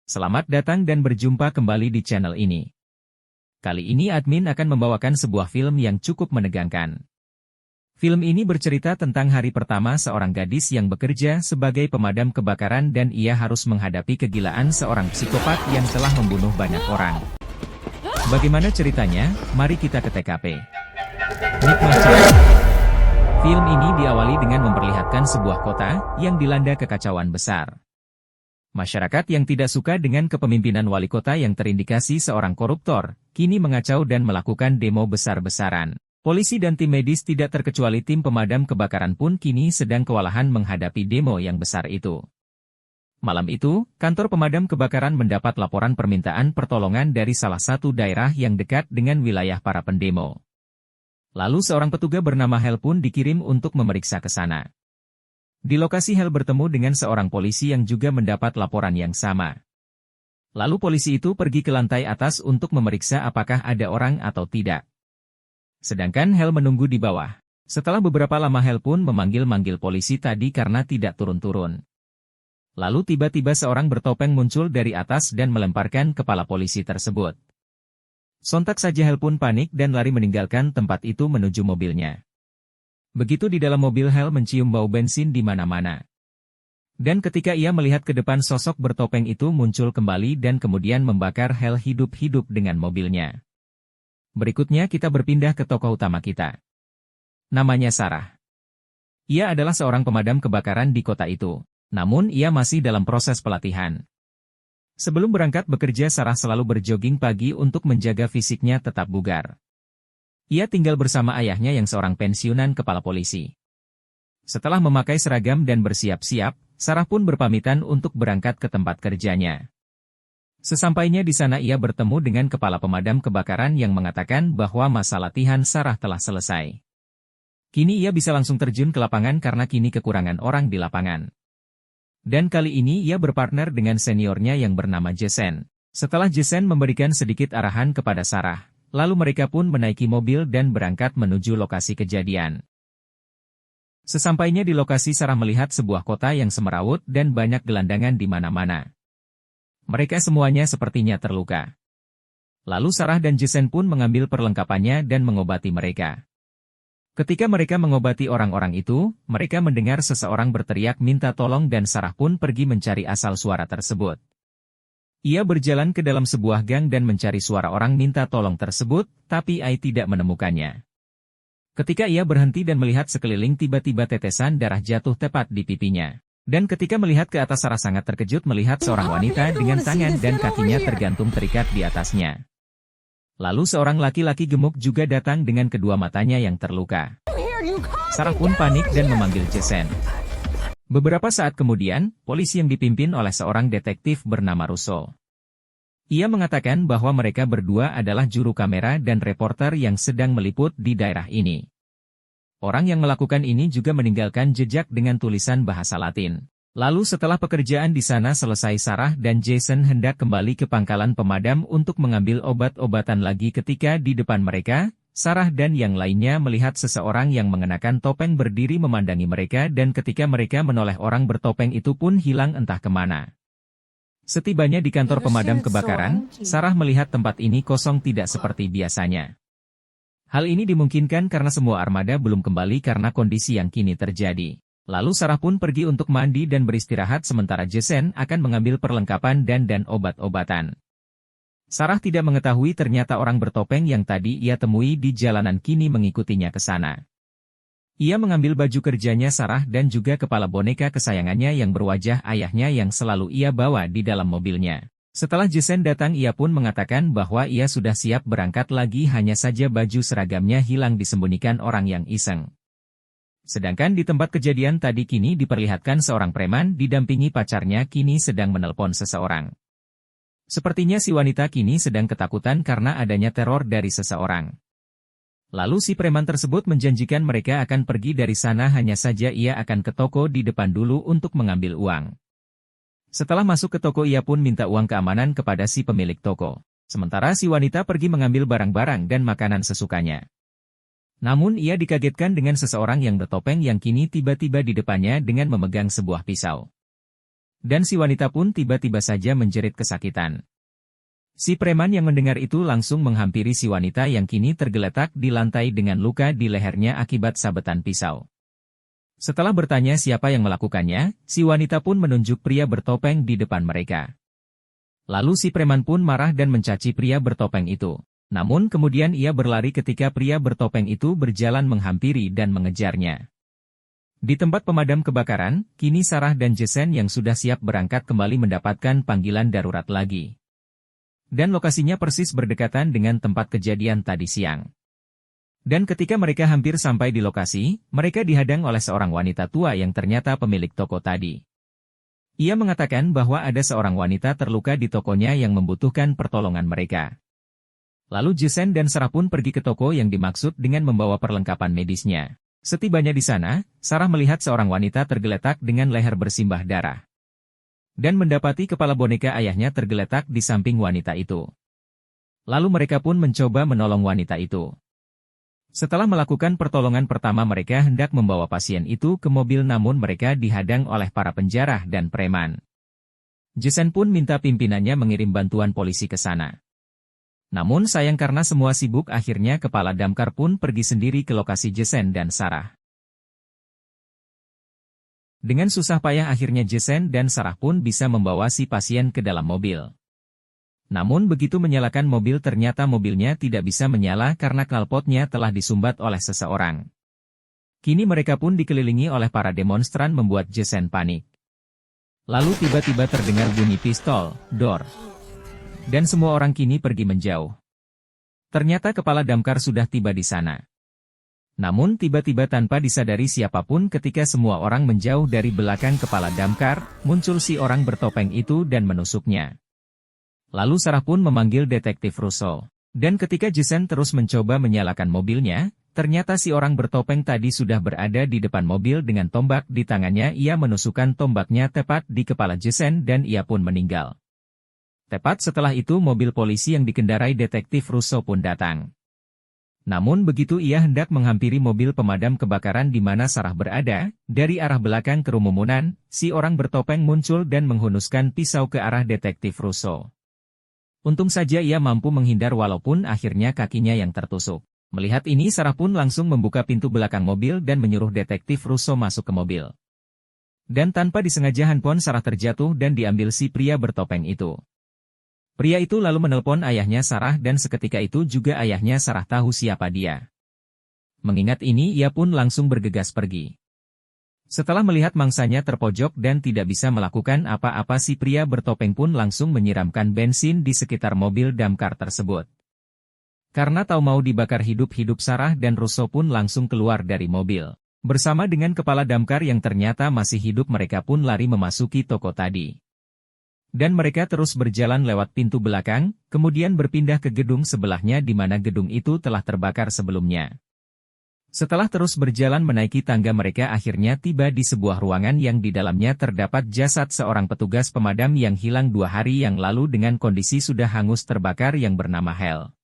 Selamat datang dan berjumpa kembali di channel ini. Kali ini admin akan membawakan sebuah film yang cukup menegangkan. Film ini bercerita tentang hari pertama seorang gadis yang bekerja sebagai pemadam kebakaran dan ia harus menghadapi kegilaan seorang psikopat yang telah membunuh banyak orang. Bagaimana ceritanya? Mari kita ke TKP. Nikmat cerita. Film ini diawali dengan memperlihatkan sebuah kota yang dilanda kekacauan besar. Masyarakat yang tidak suka dengan kepemimpinan wali kota yang terindikasi seorang koruptor, kini mengacau dan melakukan demo besar-besaran. Polisi dan tim medis tidak terkecuali tim pemadam kebakaran pun kini sedang kewalahan menghadapi demo yang besar itu. Malam itu, kantor pemadam kebakaran mendapat laporan permintaan pertolongan dari salah satu daerah yang dekat dengan wilayah para pendemo. Lalu seorang petugas bernama Hel pun dikirim untuk memeriksa ke sana. Di lokasi Hel bertemu dengan seorang polisi yang juga mendapat laporan yang sama. Lalu polisi itu pergi ke lantai atas untuk memeriksa apakah ada orang atau tidak. Sedangkan Hel menunggu di bawah. Setelah beberapa lama Hel pun memanggil-manggil polisi tadi karena tidak turun-turun. Lalu tiba-tiba seorang bertopeng muncul dari atas dan melemparkan kepala polisi tersebut. Sontak saja Hel pun panik dan lari meninggalkan tempat itu menuju mobilnya. Begitu di dalam mobil Hel mencium bau bensin di mana-mana. Dan ketika ia melihat ke depan sosok bertopeng itu muncul kembali dan kemudian membakar Hel hidup-hidup dengan mobilnya. Berikutnya kita berpindah ke tokoh utama kita. Namanya Sarah. Ia adalah seorang pemadam kebakaran di kota itu. Namun ia masih dalam proses pelatihan. Sebelum berangkat bekerja Sarah selalu berjogging pagi untuk menjaga fisiknya tetap bugar. Ia tinggal bersama ayahnya yang seorang pensiunan kepala polisi. Setelah memakai seragam dan bersiap-siap, Sarah pun berpamitan untuk berangkat ke tempat kerjanya. Sesampainya di sana ia bertemu dengan kepala pemadam kebakaran yang mengatakan bahwa masa latihan Sarah telah selesai. Kini ia bisa langsung terjun ke lapangan karena kini kekurangan orang di lapangan. Dan kali ini ia berpartner dengan seniornya yang bernama Jason. Setelah Jason memberikan sedikit arahan kepada Sarah, lalu mereka pun menaiki mobil dan berangkat menuju lokasi kejadian. Sesampainya di lokasi Sarah melihat sebuah kota yang semeraut dan banyak gelandangan di mana-mana. Mereka semuanya sepertinya terluka. Lalu Sarah dan Jason pun mengambil perlengkapannya dan mengobati mereka. Ketika mereka mengobati orang-orang itu, mereka mendengar seseorang berteriak minta tolong dan Sarah pun pergi mencari asal suara tersebut. Ia berjalan ke dalam sebuah gang dan mencari suara orang minta tolong tersebut, tapi ia tidak menemukannya. Ketika ia berhenti dan melihat sekeliling tiba-tiba tetesan darah jatuh tepat di pipinya. Dan ketika melihat ke atas Sarah sangat terkejut melihat seorang wanita dengan tangan dan kakinya tergantung terikat di atasnya. Lalu seorang laki-laki gemuk juga datang dengan kedua matanya yang terluka. Sarah pun panik dan memanggil Jason. Beberapa saat kemudian, polisi yang dipimpin oleh seorang detektif bernama Russo. Ia mengatakan bahwa mereka berdua adalah juru kamera dan reporter yang sedang meliput di daerah ini. Orang yang melakukan ini juga meninggalkan jejak dengan tulisan bahasa Latin. Lalu setelah pekerjaan di sana selesai Sarah dan Jason hendak kembali ke pangkalan pemadam untuk mengambil obat-obatan lagi ketika di depan mereka, Sarah dan yang lainnya melihat seseorang yang mengenakan topeng berdiri memandangi mereka dan ketika mereka menoleh orang bertopeng itu pun hilang entah kemana. Setibanya di kantor pemadam kebakaran, Sarah melihat tempat ini kosong tidak seperti biasanya. Hal ini dimungkinkan karena semua armada belum kembali karena kondisi yang kini terjadi. Lalu Sarah pun pergi untuk mandi dan beristirahat sementara Jason akan mengambil perlengkapan dan obat-obatan. Sarah tidak mengetahui ternyata orang bertopeng yang tadi ia temui di jalanan kini mengikutinya ke sana. Ia mengambil baju kerjanya Sarah dan juga kepala boneka kesayangannya yang berwajah ayahnya yang selalu ia bawa di dalam mobilnya. Setelah Jason datang ia pun mengatakan bahwa ia sudah siap berangkat lagi hanya saja baju seragamnya hilang disembunyikan orang yang iseng. Sedangkan di tempat kejadian tadi kini diperlihatkan seorang preman didampingi pacarnya kini sedang menelpon seseorang. Sepertinya si wanita kini sedang ketakutan karena adanya teror dari seseorang. Lalu si preman tersebut menjanjikan mereka akan pergi dari sana hanya saja ia akan ke toko di depan dulu untuk mengambil uang. Setelah masuk ke toko ia pun minta uang keamanan kepada si pemilik toko. Sementara si wanita pergi mengambil barang-barang dan makanan sesukanya. Namun ia dikagetkan dengan seseorang yang bertopeng yang kini tiba-tiba di depannya dengan memegang sebuah pisau. Dan si wanita pun tiba-tiba saja menjerit kesakitan. Si preman yang mendengar itu langsung menghampiri si wanita yang kini tergeletak di lantai dengan luka di lehernya akibat sabetan pisau. Setelah bertanya siapa yang melakukannya, si wanita pun menunjuk pria bertopeng di depan mereka. Lalu si preman pun marah dan mencaci pria bertopeng itu. Namun kemudian ia berlari ketika pria bertopeng itu berjalan menghampiri dan mengejarnya. Di tempat pemadam kebakaran, kini Sarah dan Jason yang sudah siap berangkat kembali mendapatkan panggilan darurat lagi. Dan lokasinya persis berdekatan dengan tempat kejadian tadi siang. Dan ketika mereka hampir sampai di lokasi, mereka dihadang oleh seorang wanita tua yang ternyata pemilik toko tadi. Ia mengatakan bahwa ada seorang wanita terluka di tokonya yang membutuhkan pertolongan mereka. Lalu Jason dan Sarah pun pergi ke toko yang dimaksud dengan membawa perlengkapan medisnya. Setibanya di sana, Sarah melihat seorang wanita tergeletak dengan leher bersimbah darah. Dan mendapati kepala boneka ayahnya tergeletak di samping wanita itu. Lalu mereka pun mencoba menolong wanita itu. Setelah melakukan pertolongan pertama mereka hendak membawa pasien itu ke mobil namun mereka dihadang oleh para penjara dan preman. Jason pun minta pimpinannya mengirim bantuan polisi ke sana. Namun sayang karena semua sibuk akhirnya kepala damkar pun pergi sendiri ke lokasi Jason dan Sarah. Dengan susah payah akhirnya Jason dan Sarah pun bisa membawa si pasien ke dalam mobil. Namun begitu menyalakan mobil ternyata mobilnya tidak bisa menyala karena knalpotnya telah disumbat oleh seseorang. Kini mereka pun dikelilingi oleh para demonstran membuat Jason panik. Lalu tiba-tiba terdengar bunyi pistol, dor. Dan semua orang kini pergi menjauh. Ternyata kepala damkar sudah tiba di sana. Namun tiba-tiba tanpa disadari siapapun ketika semua orang menjauh dari belakang kepala damkar, muncul si orang bertopeng itu dan menusuknya. Lalu Sarah pun memanggil detektif Russo. Dan ketika Jason terus mencoba menyalakan mobilnya, ternyata si orang bertopeng tadi sudah berada di depan mobil dengan tombak di tangannya. Ia menusukkan tombaknya tepat di kepala Jason dan ia pun meninggal. Tepat setelah itu mobil polisi yang dikendarai detektif Russo pun datang. Namun begitu ia hendak menghampiri mobil pemadam kebakaran di mana Sarah berada, dari arah belakang kerumunan, si orang bertopeng muncul dan menghunuskan pisau ke arah detektif Russo. Untung saja ia mampu menghindar walaupun akhirnya kakinya yang tertusuk. Melihat ini Sarah pun langsung membuka pintu belakang mobil dan menyuruh detektif Russo masuk ke mobil. Dan tanpa disengaja handphone Sarah terjatuh dan diambil si pria bertopeng itu. Pria itu lalu menelpon ayahnya Sarah dan seketika itu juga ayahnya Sarah tahu siapa dia. Mengingat ini ia pun langsung bergegas pergi. Setelah melihat mangsanya terpojok dan tidak bisa melakukan apa-apa si pria bertopeng pun langsung menyiramkan bensin di sekitar mobil damkar tersebut. Karena tahu mau dibakar hidup-hidup Sarah dan Russo pun langsung keluar dari mobil. Bersama dengan kepala damkar yang ternyata masih hidup mereka pun lari memasuki toko tadi. Dan mereka terus berjalan lewat pintu belakang, kemudian berpindah ke gedung sebelahnya di mana gedung itu telah terbakar sebelumnya. Setelah terus berjalan menaiki tangga mereka akhirnya tiba di sebuah ruangan yang di dalamnya terdapat jasad seorang petugas pemadam yang hilang 2 hari yang lalu dengan kondisi sudah hangus terbakar yang bernama Hel.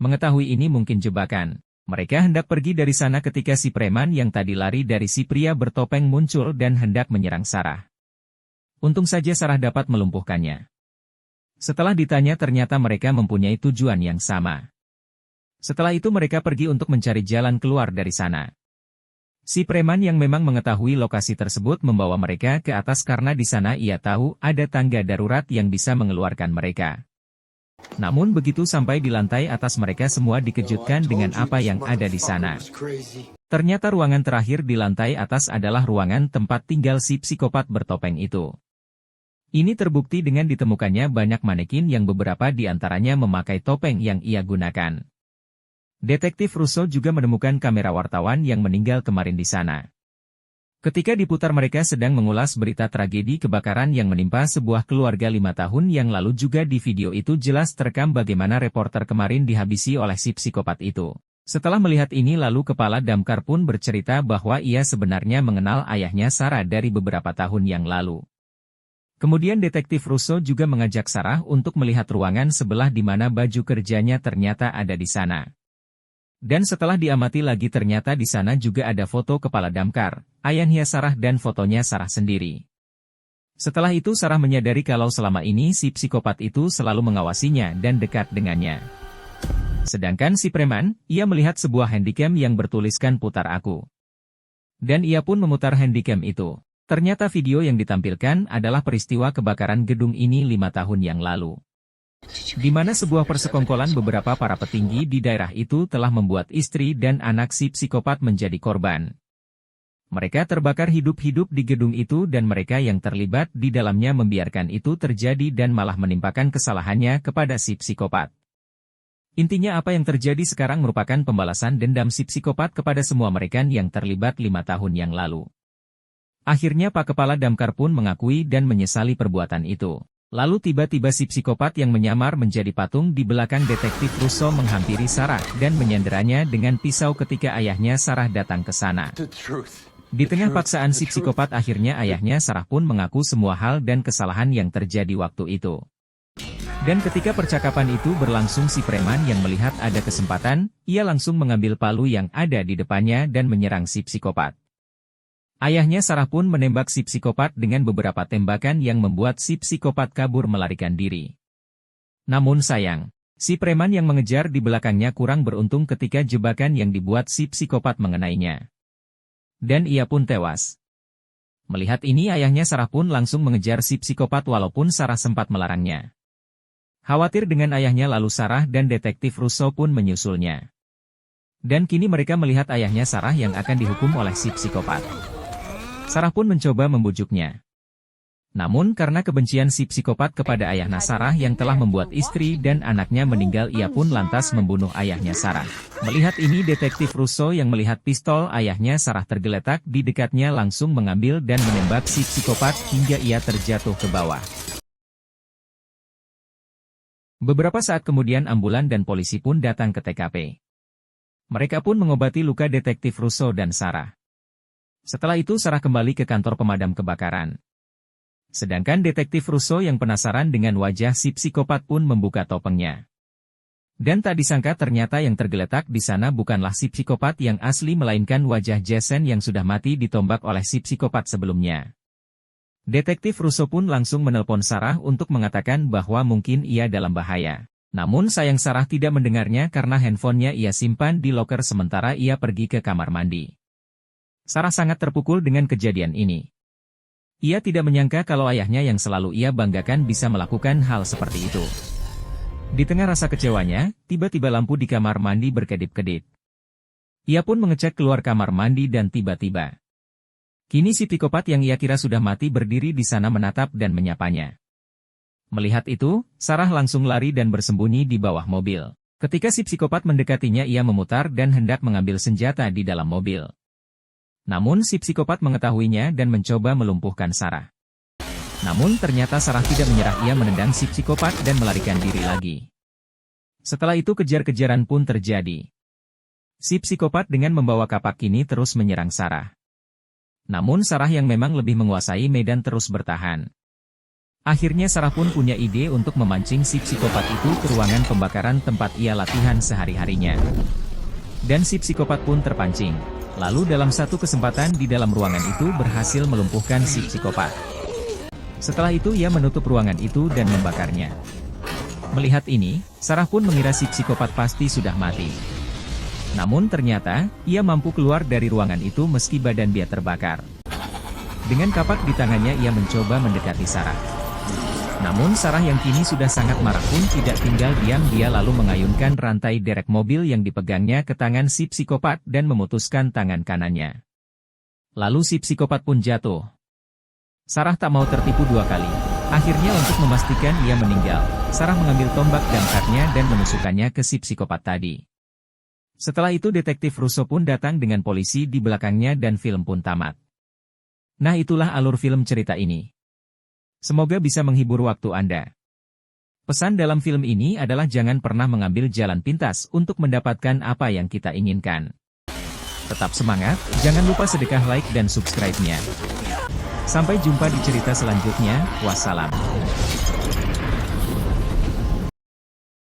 Mengetahui ini mungkin jebakan. Mereka hendak pergi dari sana ketika si preman yang tadi lari dari si pria bertopeng muncul dan hendak menyerang Sarah. Untung saja Sarah dapat melumpuhkannya. Setelah ditanya ternyata mereka mempunyai tujuan yang sama. Setelah itu mereka pergi untuk mencari jalan keluar dari sana. Si preman yang memang mengetahui lokasi tersebut membawa mereka ke atas karena di sana ia tahu ada tangga darurat yang bisa mengeluarkan mereka. Namun begitu sampai di lantai atas mereka semua dikejutkan dengan apa yang ada di sana. Ternyata ruangan terakhir di lantai atas adalah ruangan tempat tinggal si psikopat bertopeng itu. Ini terbukti dengan ditemukannya banyak manekin yang beberapa di antaranya memakai topeng yang ia gunakan. Detektif Russo juga menemukan kamera wartawan yang meninggal kemarin di sana. Ketika diputar mereka sedang mengulas berita tragedi kebakaran yang menimpa sebuah keluarga 5 tahun yang lalu juga di video itu jelas terekam bagaimana reporter kemarin dihabisi oleh si psikopat itu. Setelah melihat ini lalu kepala damkar pun bercerita bahwa ia sebenarnya mengenal ayahnya Sarah dari beberapa tahun yang lalu. Kemudian detektif Russo juga mengajak Sarah untuk melihat ruangan sebelah di mana baju kerjanya ternyata ada di sana. Dan setelah diamati lagi ternyata di sana juga ada foto kepala damkar, ayahnya Sarah dan fotonya Sarah sendiri. Setelah itu Sarah menyadari kalau selama ini si psikopat itu selalu mengawasinya dan dekat dengannya. Sedangkan si preman, ia melihat sebuah handycam yang bertuliskan putar aku. Dan ia pun memutar handycam itu. Ternyata video yang ditampilkan adalah peristiwa kebakaran gedung ini 5 tahun yang lalu. Di mana sebuah persekongkolan beberapa para petinggi di daerah itu telah membuat istri dan anak si psikopat menjadi korban. Mereka terbakar hidup-hidup di gedung itu dan mereka yang terlibat di dalamnya membiarkan itu terjadi dan malah menimpakan kesalahannya kepada si psikopat. Intinya apa yang terjadi sekarang merupakan pembalasan dendam si psikopat kepada semua mereka yang terlibat 5 tahun yang lalu. Akhirnya Pak Kepala Damkar pun mengakui dan menyesali perbuatan itu. Lalu tiba-tiba si psikopat yang menyamar menjadi patung di belakang detektif Russo menghampiri Sarah dan menyanderanya dengan pisau ketika ayahnya Sarah datang ke sana. Di tengah paksaan si psikopat akhirnya ayahnya Sarah pun mengaku semua hal dan kesalahan yang terjadi waktu itu. Dan ketika percakapan itu berlangsung si preman yang melihat ada kesempatan, ia langsung mengambil palu yang ada di depannya dan menyerang si psikopat. Ayahnya Sarah pun menembak si psikopat dengan beberapa tembakan yang membuat si psikopat kabur melarikan diri. Namun sayang, si preman yang mengejar di belakangnya kurang beruntung ketika jebakan yang dibuat si psikopat mengenainya. Dan ia pun tewas. Melihat ini ayahnya Sarah pun langsung mengejar si psikopat walaupun Sarah sempat melarangnya. Khawatir dengan ayahnya lalu Sarah dan detektif Russo pun menyusulnya. Dan kini mereka melihat ayahnya Sarah yang akan dihukum oleh si psikopat. Sarah pun mencoba membujuknya. Namun karena kebencian si psikopat kepada ayahnya Sarah yang telah membuat istri dan anaknya meninggal ia pun lantas membunuh ayahnya Sarah. Melihat ini detektif Russo yang melihat pistol ayahnya Sarah tergeletak di dekatnya langsung mengambil dan menembak si psikopat hingga ia terjatuh ke bawah. Beberapa saat kemudian ambulan dan polisi pun datang ke TKP. Mereka pun mengobati luka detektif Russo dan Sarah. Setelah itu Sarah kembali ke kantor pemadam kebakaran. Sedangkan detektif Russo yang penasaran dengan wajah si psikopat pun membuka topengnya. Dan tak disangka ternyata yang tergeletak di sana bukanlah si psikopat yang asli melainkan wajah Jason yang sudah mati ditombak oleh si psikopat sebelumnya. Detektif Russo pun langsung menelpon Sarah untuk mengatakan bahwa mungkin ia dalam bahaya. Namun sayang Sarah tidak mendengarnya karena handphonenya ia simpan di loker sementara ia pergi ke kamar mandi. Sarah sangat terpukul dengan kejadian ini. Ia tidak menyangka kalau ayahnya yang selalu ia banggakan bisa melakukan hal seperti itu. Di tengah rasa kecewanya, tiba-tiba lampu di kamar mandi berkedip-kedip. Ia pun mengecek keluar kamar mandi dan tiba-tiba. Kini si psikopat yang ia kira sudah mati berdiri di sana menatap dan menyapanya. Melihat itu, Sarah langsung lari dan bersembunyi di bawah mobil. Ketika si psikopat mendekatinya ia memutar dan hendak mengambil senjata di dalam mobil. Namun si psikopat mengetahuinya dan mencoba melumpuhkan Sarah. Namun ternyata Sarah tidak menyerah ia menendang si psikopat dan melarikan diri lagi. Setelah itu kejar-kejaran pun terjadi. Si psikopat dengan membawa kapak kini terus menyerang Sarah. Namun Sarah yang memang lebih menguasai medan terus bertahan. Akhirnya Sarah pun punya ide untuk memancing si psikopat itu ke ruangan pembakaran tempat ia latihan sehari-harinya. Dan si psikopat pun terpancing. Lalu dalam satu kesempatan di dalam ruangan itu berhasil melumpuhkan si psikopat. Setelah itu ia menutup ruangan itu dan membakarnya. Melihat ini, Sarah pun mengira si psikopat pasti sudah mati. Namun ternyata, ia mampu keluar dari ruangan itu meski badan dia terbakar. Dengan kapak di tangannya ia mencoba mendekati Sarah. Namun Sarah yang kini sudah sangat marah pun tidak tinggal diam dia lalu mengayunkan rantai derek mobil yang dipegangnya ke tangan si psikopat dan memutuskan tangan kanannya. Lalu si psikopat pun jatuh. Sarah tak mau tertipu dua kali. Akhirnya untuk memastikan ia meninggal, Sarah mengambil tombak damkarnya dan menusukkannya ke si psikopat tadi. Setelah itu detektif Russo pun datang dengan polisi di belakangnya dan film pun tamat. Nah itulah alur film cerita ini. Semoga bisa menghibur waktu Anda. Pesan dalam film ini adalah jangan pernah mengambil jalan pintas untuk mendapatkan apa yang kita inginkan. Tetap semangat, jangan lupa sedekah like dan subscribe-nya. Sampai jumpa di cerita selanjutnya, wassalam.